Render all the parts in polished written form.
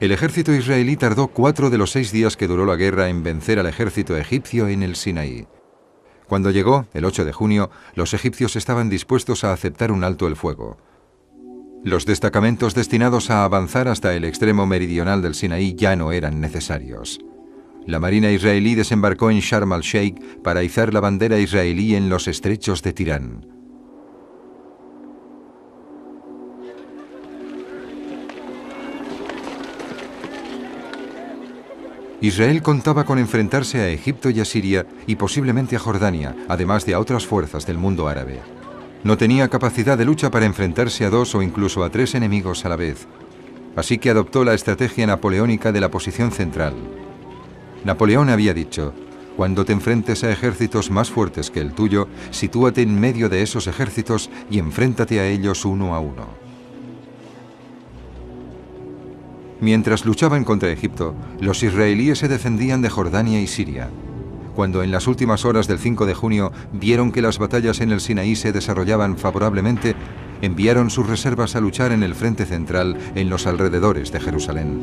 El ejército israelí tardó 4 de los 6 días que duró la guerra en vencer al ejército egipcio en el Sinaí. Cuando llegó, el 8 de junio, los egipcios estaban dispuestos a aceptar un alto el fuego. Los destacamentos destinados a avanzar hasta el extremo meridional del Sinaí ya no eran necesarios. La marina israelí desembarcó en Sharm el-Sheikh para izar la bandera israelí en los estrechos de Tirán. Israel contaba con enfrentarse a Egipto y a Siria y posiblemente a Jordania, además de a otras fuerzas del mundo árabe. No tenía capacidad de lucha para enfrentarse a 2 o incluso a 3 enemigos a la vez. Así que adoptó la estrategia napoleónica de la posición central. Napoleón había dicho: cuando te enfrentes a ejércitos más fuertes que el tuyo, sitúate en medio de esos ejércitos y enfréntate a ellos uno a uno. Mientras luchaban contra Egipto, los israelíes se defendían de Jordania y Siria. Cuando en las últimas horas del 5 de junio vieron que las batallas en el Sinaí se desarrollaban favorablemente, enviaron sus reservas a luchar en el frente central en los alrededores de Jerusalén.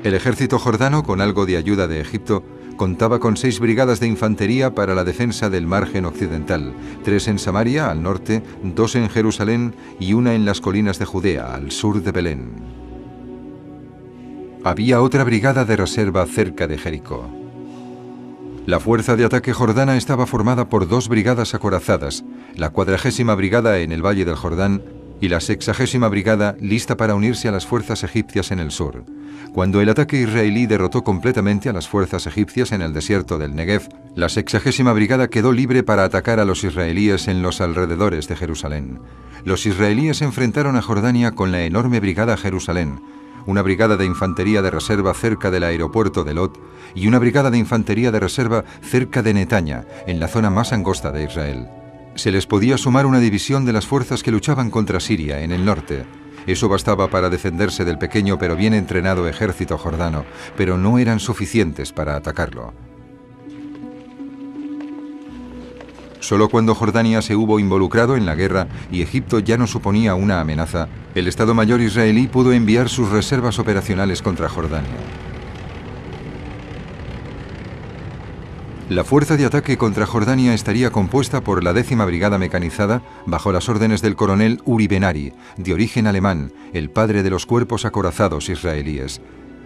El ejército jordano, con algo de ayuda de Egipto, contaba con 6 brigadas de infantería para la defensa del margen occidental, 3 en Samaria, al norte, 2 en Jerusalén y 1 en las colinas de Judea, al sur de Belén. Había otra brigada de reserva cerca de Jericó. La fuerza de ataque jordana estaba formada por 2 brigadas acorazadas, la 40ª brigada en el Valle del Jordán y la 60ª brigada lista para unirse a las fuerzas egipcias en el sur. Cuando el ataque israelí derrotó completamente a las fuerzas egipcias en el desierto del Negev, la 60ª brigada quedó libre para atacar a los israelíes en los alrededores de Jerusalén. Los israelíes se enfrentaron a Jordania con la enorme brigada Jerusalén, una brigada de infantería de reserva cerca del aeropuerto de Lot y una brigada de infantería de reserva cerca de Netanya, en la zona más angosta de Israel. Se les podía sumar una división de las fuerzas que luchaban contra Siria en el norte. Eso bastaba para defenderse del pequeño pero bien entrenado ejército jordano, pero no eran suficientes para atacarlo. Solo cuando Jordania se hubo involucrado en la guerra y Egipto ya no suponía una amenaza, el Estado Mayor israelí pudo enviar sus reservas operacionales contra Jordania. La fuerza de ataque contra Jordania estaría compuesta por la 10ª Brigada Mecanizada, bajo las órdenes del coronel Uri Ben-Ari, de origen alemán, el padre de los cuerpos acorazados israelíes.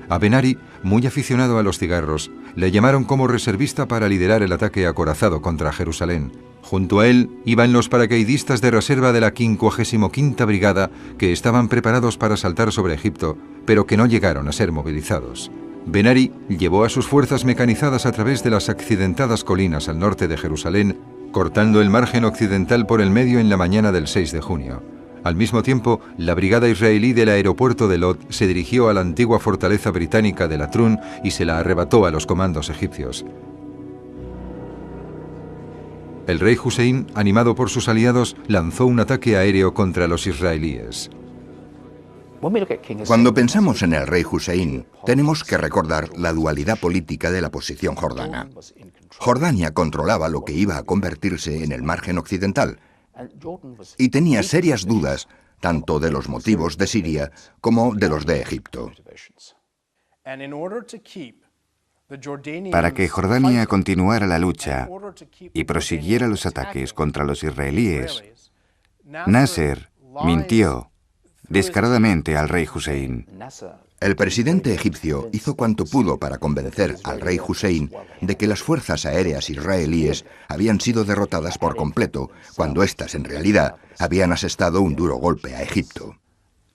A Ben-Ari, muy aficionado a los cigarros, le llamaron como reservista para liderar el ataque acorazado contra Jerusalén. Junto a él iban los paracaidistas de reserva de la 55ª Brigada, que estaban preparados para saltar sobre Egipto, pero que no llegaron a ser movilizados. Ben-Ari llevó a sus fuerzas mecanizadas a través de las accidentadas colinas al norte de Jerusalén, cortando el margen occidental por el medio en la mañana del 6 de junio. Al mismo tiempo, la brigada israelí del aeropuerto de Lot se dirigió a la antigua fortaleza británica de Latrun y se la arrebató a los comandos egipcios. El rey Hussein, animado por sus aliados, lanzó un ataque aéreo contra los israelíes. Cuando pensamos en el rey Hussein, tenemos que recordar la dualidad política de la posición jordana. Jordania controlaba lo que iba a convertirse en el margen occidental y tenía serias dudas tanto de los motivos de Siria como de los de Egipto. Para que Jordania continuara la lucha y prosiguiera los ataques contra los israelíes, Nasser mintió descaradamente al rey Hussein. El presidente egipcio hizo cuanto pudo para convencer al rey Hussein de que las fuerzas aéreas israelíes habían sido derrotadas por completo, cuando éstas en realidad habían asestado un duro golpe a Egipto.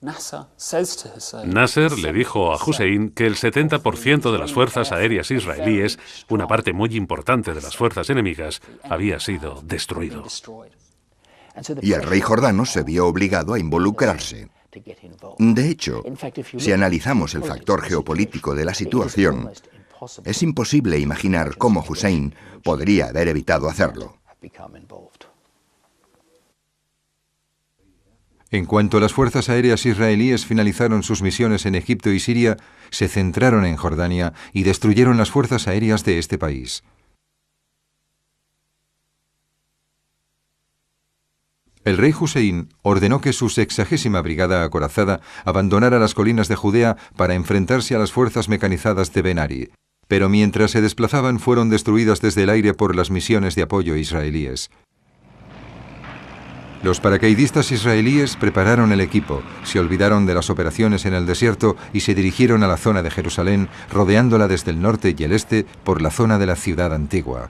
Nasser le dijo a Hussein que el 70% de las fuerzas aéreas israelíes, una parte muy importante de las fuerzas enemigas, había sido destruido. Y el rey jordano se vio obligado a involucrarse. De hecho, si analizamos el factor geopolítico de la situación, es imposible imaginar cómo Hussein podría haber evitado hacerlo. En cuanto las fuerzas aéreas israelíes finalizaron sus misiones en Egipto y Siria, se centraron en Jordania y destruyeron las fuerzas aéreas de este país. El rey Hussein ordenó que su 60ª brigada acorazada abandonara las colinas de Judea para enfrentarse a las fuerzas mecanizadas de Ben Ari, pero mientras se desplazaban fueron destruidas desde el aire por las misiones de apoyo israelíes. Los paracaidistas israelíes prepararon el equipo, se olvidaron de las operaciones en el desierto y se dirigieron a la zona de Jerusalén, rodeándola desde el norte y el este por la zona de la ciudad antigua.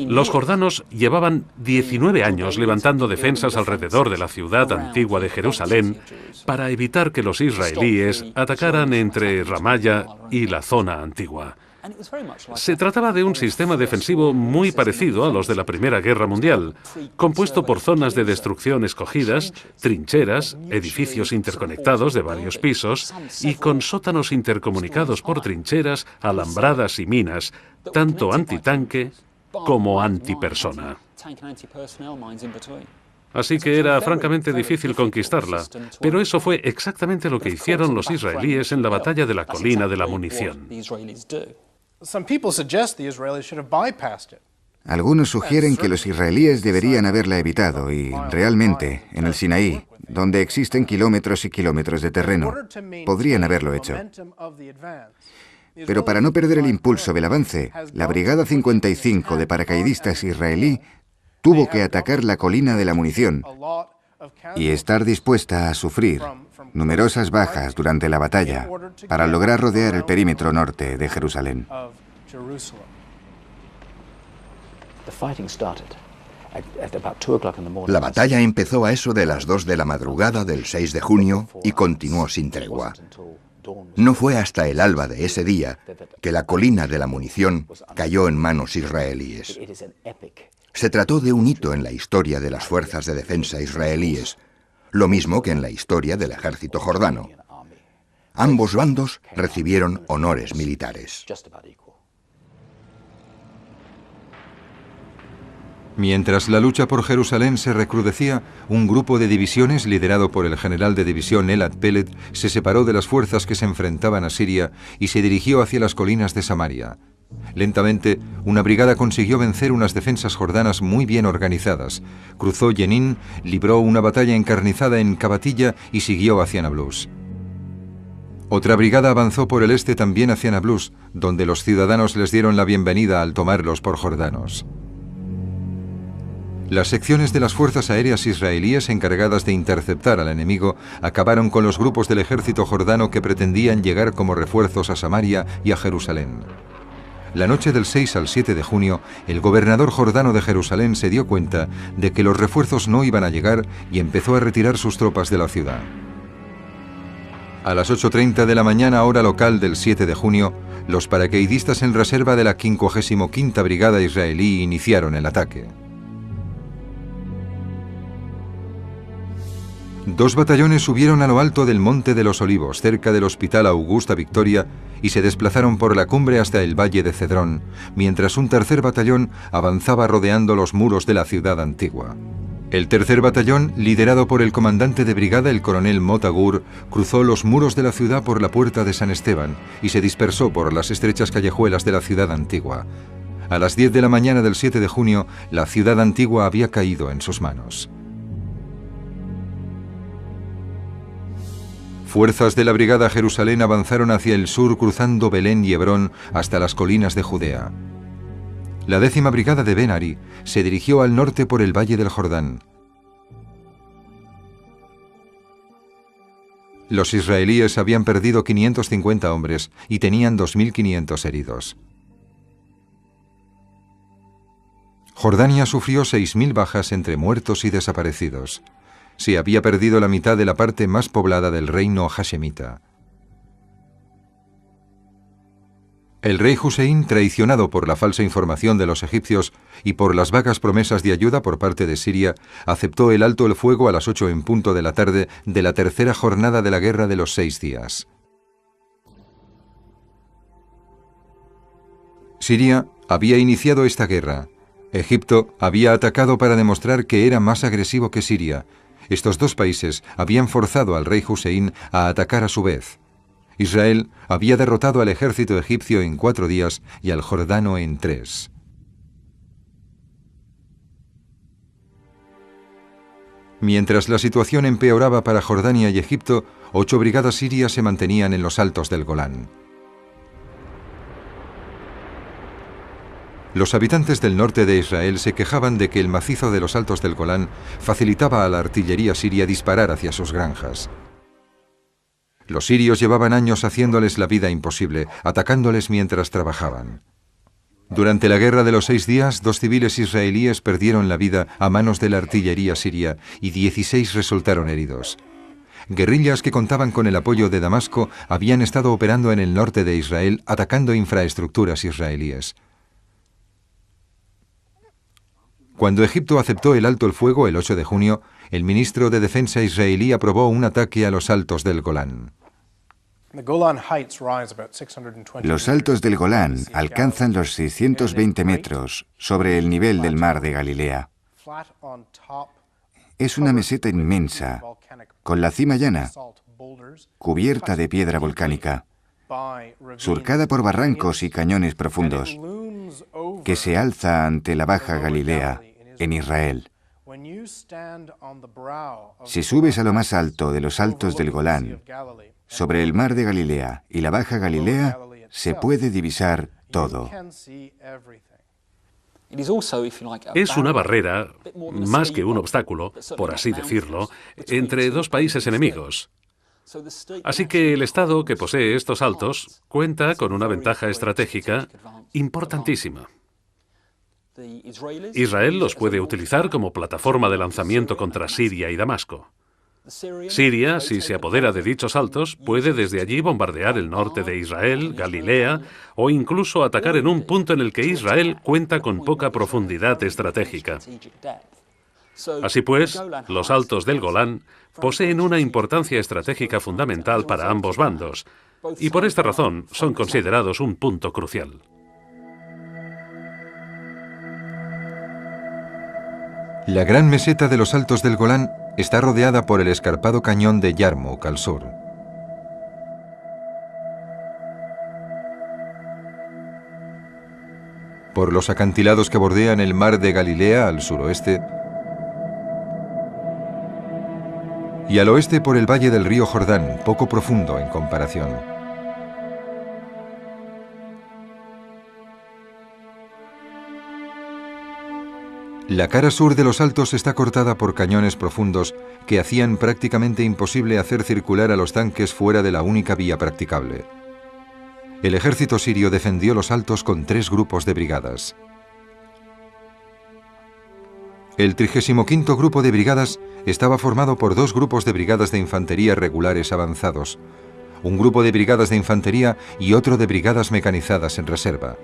Los jordanos llevaban 19 años levantando defensas alrededor de la ciudad antigua de Jerusalén para evitar que los israelíes atacaran entre Ramalla y la zona antigua. Se trataba de un sistema defensivo muy parecido a los de la Primera Guerra Mundial, compuesto por zonas de destrucción escogidas, trincheras, edificios interconectados de varios pisos y con sótanos intercomunicados por trincheras, alambradas y minas, tanto antitanque como antipersona. Así que era francamente difícil conquistarla, pero eso fue exactamente lo que hicieron los israelíes en la batalla de la colina de la munición. Algunos sugieren que los israelíes deberían haberla evitado y, realmente, en el Sinaí, donde existen kilómetros y kilómetros de terreno, podrían haberlo hecho. Pero para no perder el impulso del avance, la Brigada 55 de paracaidistas israelí tuvo que atacar la colina de la munición y estar dispuesta a sufrir numerosas bajas durante la batalla para lograr rodear el perímetro norte de Jerusalén. La batalla empezó a eso de las 2 de la madrugada del 6 de junio y continuó sin tregua. No fue hasta el alba de ese día que la colina de la munición cayó en manos israelíes. Se trató de un hito en la historia de las fuerzas de defensa israelíes, lo mismo que en la historia del ejército jordano. Ambos bandos recibieron honores militares. Mientras la lucha por Jerusalén se recrudecía, un grupo de divisiones liderado por el general de división Elad Peled se separó de las fuerzas que se enfrentaban a Siria y se dirigió hacia las colinas de Samaria. Lentamente, una brigada consiguió vencer unas defensas jordanas muy bien organizadas, cruzó Jenin, libró una batalla encarnizada en Kabatilla y siguió hacia Nablus. Otra brigada avanzó por el este también hacia Nablus, donde los ciudadanos les dieron la bienvenida al tomarlos por jordanos. Las secciones de las fuerzas aéreas israelíes encargadas de interceptar al enemigo acabaron con los grupos del ejército jordano que pretendían llegar como refuerzos a Samaria y a Jerusalén. La noche del 6 al 7 de junio, el gobernador jordano de Jerusalén se dio cuenta de que los refuerzos no iban a llegar y empezó a retirar sus tropas de la ciudad. A las 8:30 de la mañana, hora local del 7 de junio, los paracaidistas en reserva de la 55ª Brigada israelí iniciaron el ataque. 2 batallones subieron a lo alto del Monte de los Olivos, cerca del Hospital Augusta Victoria, y se desplazaron por la cumbre hasta el Valle de Cedrón, mientras un tercer batallón avanzaba rodeando los muros de la ciudad antigua. El tercer batallón, liderado por el comandante de brigada, el coronel Motagur, cruzó los muros de la ciudad por la puerta de San Esteban y se dispersó por las estrechas callejuelas de la ciudad antigua. A las 10 de la mañana del 7 de junio, la ciudad antigua había caído en sus manos. Fuerzas de la Brigada Jerusalén avanzaron hacia el sur cruzando Belén y Hebrón hasta las colinas de Judea. La 10ª Brigada de Ben Ari se dirigió al norte por el Valle del Jordán. Los israelíes habían perdido 550 hombres y tenían 2.500 heridos. Jordania sufrió 6.000 bajas entre muertos y desaparecidos. Se había perdido la mitad de la parte más poblada del reino hashemita. El rey Hussein, traicionado por la falsa información de los egipcios y por las vagas promesas de ayuda por parte de Siria, aceptó el alto el fuego a las 8 en punto de la tarde de la tercera jornada de la guerra de los 6 días. Siria había iniciado esta guerra. Egipto había atacado para demostrar que era más agresivo que Siria. Estos 2 países habían forzado al rey Hussein a atacar a su vez. Israel había derrotado al ejército egipcio en 4 días y al jordano en 3. Mientras la situación empeoraba para Jordania y Egipto, 8 brigadas sirias se mantenían en los altos del Golán. Los habitantes del norte de Israel se quejaban de que el macizo de los altos del Golán facilitaba a la artillería siria disparar hacia sus granjas. Los sirios llevaban años haciéndoles la vida imposible, atacándoles mientras trabajaban. Durante la Guerra de los 6 días, 2 civiles israelíes perdieron la vida a manos de la artillería siria y 16 resultaron heridos. Guerrillas que contaban con el apoyo de Damasco habían estado operando en el norte de Israel, atacando infraestructuras israelíes. Cuando Egipto aceptó el alto el fuego el 8 de junio, el ministro de Defensa israelí aprobó un ataque a los altos del Golán. Los altos del Golán alcanzan los 620 metros sobre el nivel del mar de Galilea. Es una meseta inmensa, con la cima llana, cubierta de piedra volcánica, surcada por barrancos y cañones profundos, que se alza ante la Baja Galilea, en Israel. Si subes a lo más alto de los altos del Golán, sobre el mar de Galilea y la Baja Galilea, se puede divisar todo. Es una barrera, más que un obstáculo, por así decirlo, entre 2 países enemigos. Así que el Estado que posee estos altos cuenta con una ventaja estratégica importantísima. Israel los puede utilizar como plataforma de lanzamiento contra Siria y Damasco. Siria, si se apodera de dichos altos, puede desde allí bombardear el norte de Israel, Galilea, o incluso atacar en un punto en el que Israel cuenta con poca profundidad estratégica. Así pues, los altos del Golán poseen una importancia estratégica fundamental para ambos bandos, y por esta razón son considerados un punto crucial. La gran meseta de los altos del Golán está rodeada por el escarpado cañón de Yarmouk al sur. Por los acantilados que bordean el mar de Galilea al suroeste y al oeste por el valle del río Jordán, poco profundo en comparación. La cara sur de los altos está cortada por cañones profundos que hacían prácticamente imposible hacer circular a los tanques fuera de la única vía practicable. El ejército sirio defendió los altos con 3 grupos de brigadas. El 35º grupo de brigadas estaba formado por 2 grupos de brigadas de infantería regulares avanzados, un grupo de brigadas de infantería y otro de brigadas mecanizadas en reserva.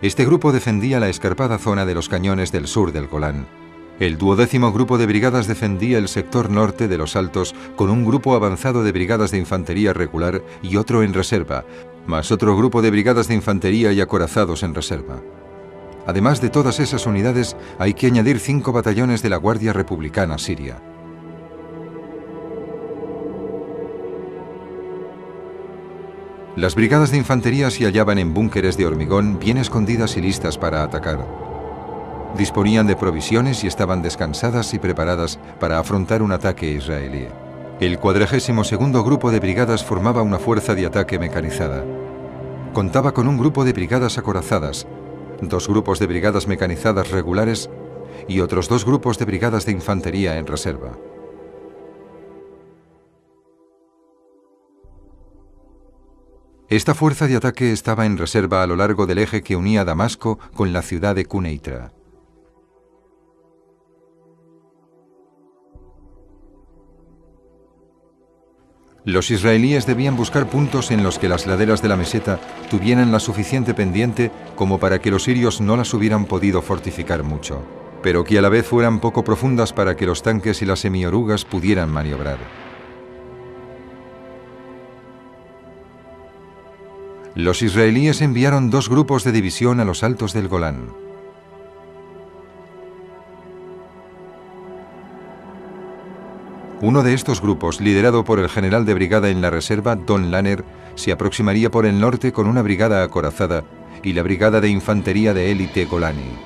Este grupo defendía la escarpada zona de los cañones del sur del Golán. El 12º grupo de brigadas defendía el sector norte de los altos con un grupo avanzado de brigadas de infantería regular y otro en reserva, más otro grupo de brigadas de infantería y acorazados en reserva. Además de todas esas unidades, hay que añadir 5 batallones de la Guardia Republicana Siria. Las brigadas de infantería se hallaban en búnkeres de hormigón bien escondidas y listas para atacar. Disponían de provisiones y estaban descansadas y preparadas para afrontar un ataque israelí. El 42º grupo de brigadas formaba una fuerza de ataque mecanizada. Contaba con un grupo de brigadas acorazadas, 2 grupos de brigadas mecanizadas regulares y otros 2 grupos de brigadas de infantería en reserva. Esta fuerza de ataque estaba en reserva a lo largo del eje que unía Damasco con la ciudad de Quneitra. Los israelíes debían buscar puntos en los que las laderas de la meseta tuvieran la suficiente pendiente como para que los sirios no las hubieran podido fortificar mucho, pero que a la vez fueran poco profundas para que los tanques y las semiorugas pudieran maniobrar. Los israelíes enviaron 2 grupos de división a los altos del Golán. Uno de estos grupos, liderado por el general de brigada en la reserva, Don Lanner, se aproximaría por el norte con una brigada acorazada y la brigada de infantería de élite Golani.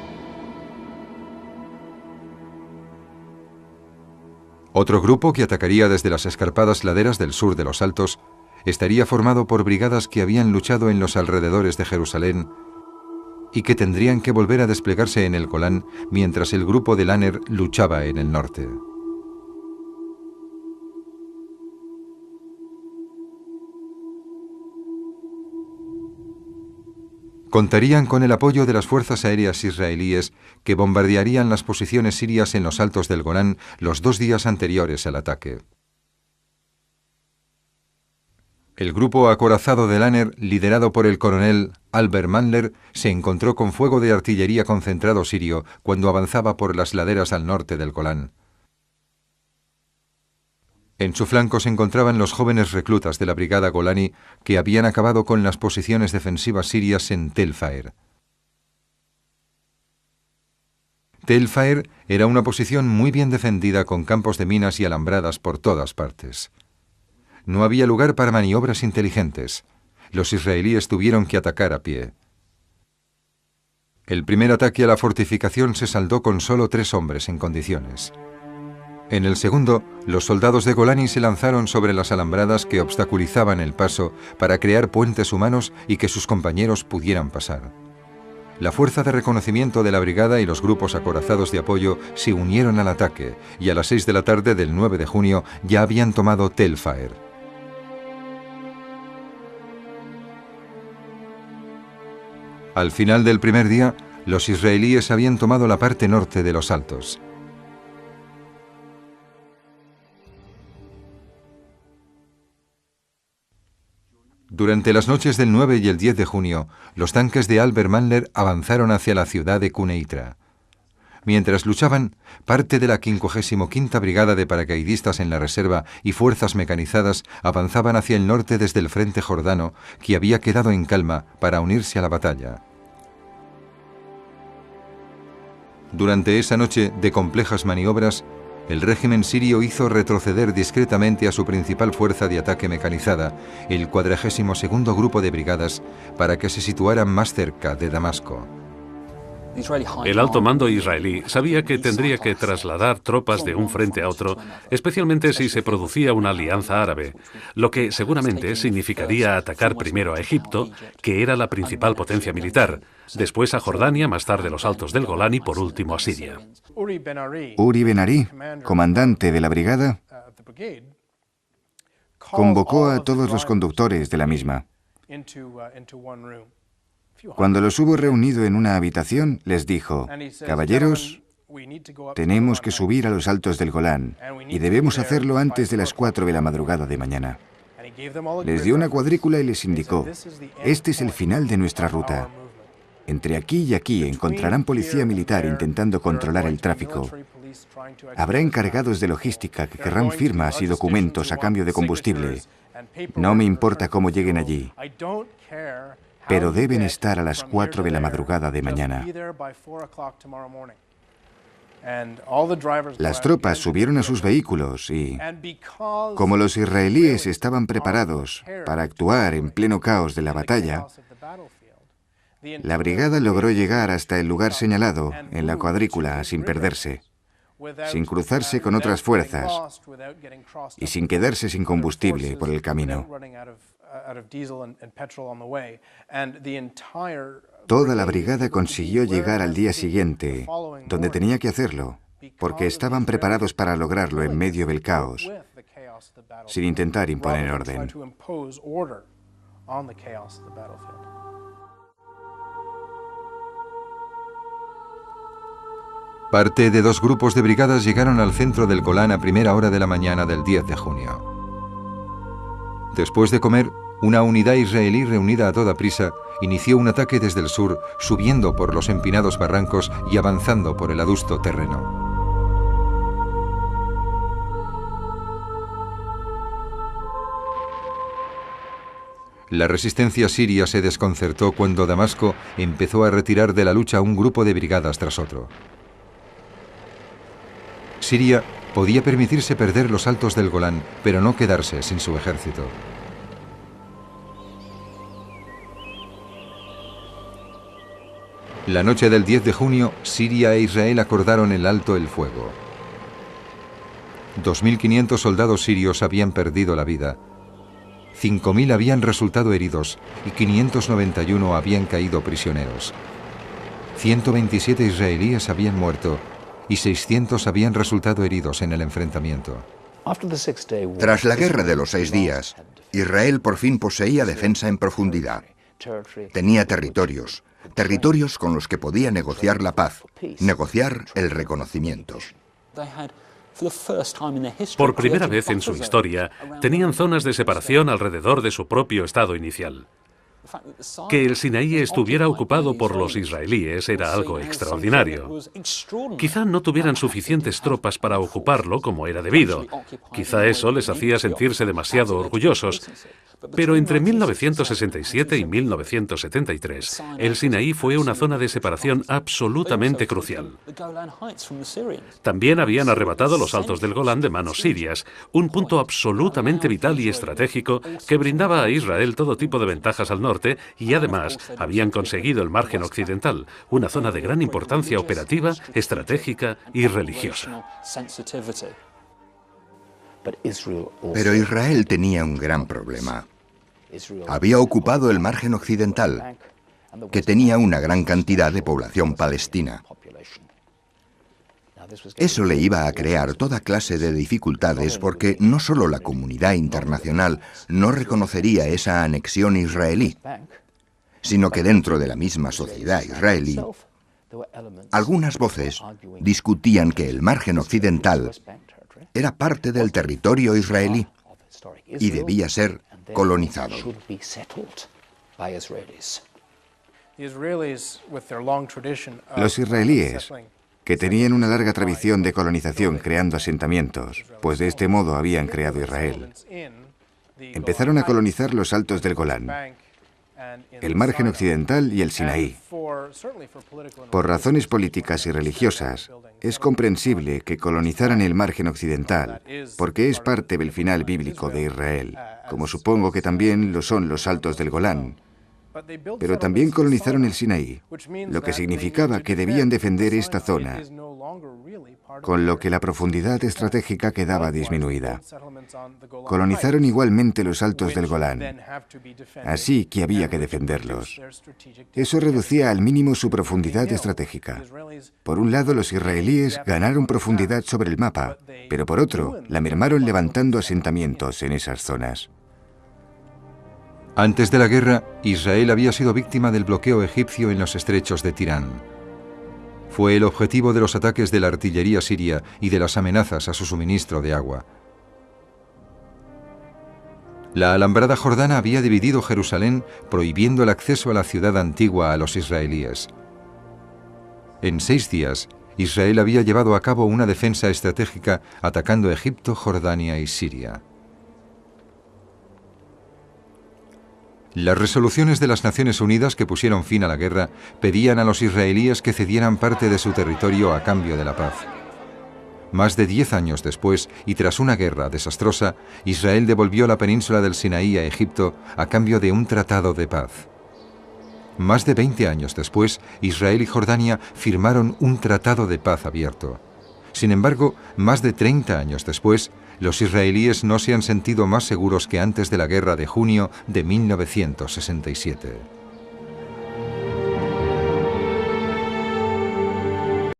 Otro grupo, que atacaría desde las escarpadas laderas del sur de los Altos, estaría formado por brigadas que habían luchado en los alrededores de Jerusalén y que tendrían que volver a desplegarse en el Golán mientras el grupo de Lanner luchaba en el norte. Contarían con el apoyo de las fuerzas aéreas israelíes, que bombardearían las posiciones sirias en los altos del Golán los 2 días anteriores al ataque. El grupo acorazado de Lanner, liderado por el coronel Albert Mandler, se encontró con fuego de artillería concentrado sirio cuando avanzaba por las laderas al norte del Golán. En su flanco se encontraban los jóvenes reclutas de la brigada Golani, que habían acabado con las posiciones defensivas sirias en Tel Faer. Tel Faer era una posición muy bien defendida, con campos de minas y alambradas por todas partes. No había lugar para maniobras inteligentes. Los israelíes tuvieron que atacar a pie. El primer ataque a la fortificación se saldó con solo 3 hombres en condiciones. En el segundo, los soldados de Golani se lanzaron sobre las alambradas que obstaculizaban el paso para crear puentes humanos y que sus compañeros pudieran pasar. La fuerza de reconocimiento de la brigada y los grupos acorazados de apoyo se unieron al ataque y a las 6 de la tarde del 9 de junio ya habían tomado Tel Faer. Al final del primer día, los israelíes habían tomado la parte norte de los Altos. Durante las noches del 9 y el 10 de junio, los tanques de Albert Mandler avanzaron hacia la ciudad de Quneitra. Mientras luchaban, parte de la 55ª Brigada de Paracaidistas en la reserva y fuerzas mecanizadas avanzaban hacia el norte desde el frente jordano, que había quedado en calma, para unirse a la batalla. Durante esa noche de complejas maniobras, el régimen sirio hizo retroceder discretamente a su principal fuerza de ataque mecanizada, el 42º Grupo de Brigadas, para que se situaran más cerca de Damasco. El alto mando israelí sabía que tendría que trasladar tropas de un frente a otro, especialmente si se producía una alianza árabe, lo que seguramente significaría atacar primero a Egipto, que era la principal potencia militar, después a Jordania, más tarde los altos del Golán y por último a Siria. Uri Ben Ari, comandante de la brigada, convocó a todos los conductores de la misma. Cuando los hubo reunido en una habitación, les dijo: caballeros, tenemos que subir a los altos del Golán y debemos hacerlo antes de las 4 de la madrugada de mañana. Les dio una cuadrícula y les indicó: este es el final de nuestra ruta. Entre aquí y aquí encontrarán policía militar intentando controlar el tráfico. Habrá encargados de logística que querrán firmas y documentos a cambio de combustible. No me importa cómo lleguen allí, pero deben estar a las 4 de la madrugada de mañana. Las tropas subieron a sus vehículos y, como los israelíes estaban preparados para actuar en pleno caos de la batalla, la brigada logró llegar hasta el lugar señalado en la cuadrícula sin perderse, sin cruzarse con otras fuerzas y sin quedarse sin combustible por el camino. Toda la brigada consiguió llegar al día siguiente, donde tenía que hacerlo, porque estaban preparados para lograrlo en medio del caos, sin intentar imponer orden. Parte de 2 grupos de brigadas llegaron al centro del Golán a primera hora de la mañana del 10 de junio. Después de comer, una unidad israelí reunida a toda prisa inició un ataque desde el sur, subiendo por los empinados barrancos y avanzando por el adusto terreno. La resistencia siria se desconcertó cuando Damasco empezó a retirar de la lucha un grupo de brigadas tras otro. Siria podía permitirse perder los altos del Golán, pero no quedarse sin su ejército. La noche del 10 de junio, Siria e Israel acordaron el alto el fuego. 2.500 soldados sirios habían perdido la vida. 5.000 habían resultado heridos y 591 habían caído prisioneros. 127 israelíes habían muerto y 600 habían resultado heridos en el enfrentamiento. Tras la guerra de los 6 días, Israel por fin poseía defensa en profundidad. Tenía territorios con los que podía negociar la paz, negociar el reconocimiento. Por primera vez en su historia, tenían zonas de separación alrededor de su propio estado inicial. Que el Sinaí estuviera ocupado por los israelíes era algo extraordinario. Quizá no tuvieran suficientes tropas para ocuparlo como era debido. Quizá eso les hacía sentirse demasiado orgullosos. Pero entre 1967 y 1973, el Sinaí fue una zona de separación absolutamente crucial. También habían arrebatado los Altos del Golán de manos sirias, un punto absolutamente vital y estratégico que brindaba a Israel todo tipo de ventajas al norte, y además habían conseguido el margen occidental, una zona de gran importancia operativa, estratégica y religiosa. Pero Israel tenía un gran problema. Había ocupado el margen occidental, que tenía una gran cantidad de población palestina. Eso le iba a crear toda clase de dificultades porque no solo la comunidad internacional no reconocería esa anexión israelí, sino que dentro de la misma sociedad israelí, algunas voces discutían que el margen occidental era parte del territorio israelí y debía ser colonizado. Los israelíes, que tenían una larga tradición de colonización creando asentamientos, pues de este modo habían creado Israel, empezaron a colonizar los Altos del Golán, el margen occidental y el Sinaí. Por razones políticas y religiosas, es comprensible que colonizaran el margen occidental, porque es parte del final bíblico de Israel, como supongo que también lo son los Altos del Golán. Pero también colonizaron el Sinaí, lo que significaba que debían defender esta zona, con lo que la profundidad estratégica quedaba disminuida. Colonizaron igualmente los Altos del Golán, así que había que defenderlos. Eso reducía al mínimo su profundidad estratégica. Por un lado, los israelíes ganaron profundidad sobre el mapa, pero por otro, la mermaron levantando asentamientos en esas zonas. Antes de la guerra, Israel había sido víctima del bloqueo egipcio en los estrechos de Tirán. Fue el objetivo de los ataques de la artillería siria y de las amenazas a su suministro de agua. La alambrada jordana había dividido Jerusalén, prohibiendo el acceso a la ciudad antigua a los israelíes. En 6 días, Israel había llevado a cabo una defensa estratégica atacando Egipto, Jordania y Siria. Las resoluciones de las Naciones Unidas que pusieron fin a la guerra pedían a los israelíes que cedieran parte de su territorio a cambio de la paz. Más de 10 años después, y tras una guerra desastrosa, Israel devolvió la península del Sinaí a Egipto a cambio de un tratado de paz. Más de 20 años después, Israel y Jordania firmaron un tratado de paz abierto. Sin embargo, más de 30 años después, los israelíes no se han sentido más seguros que antes de la guerra de junio de 1967.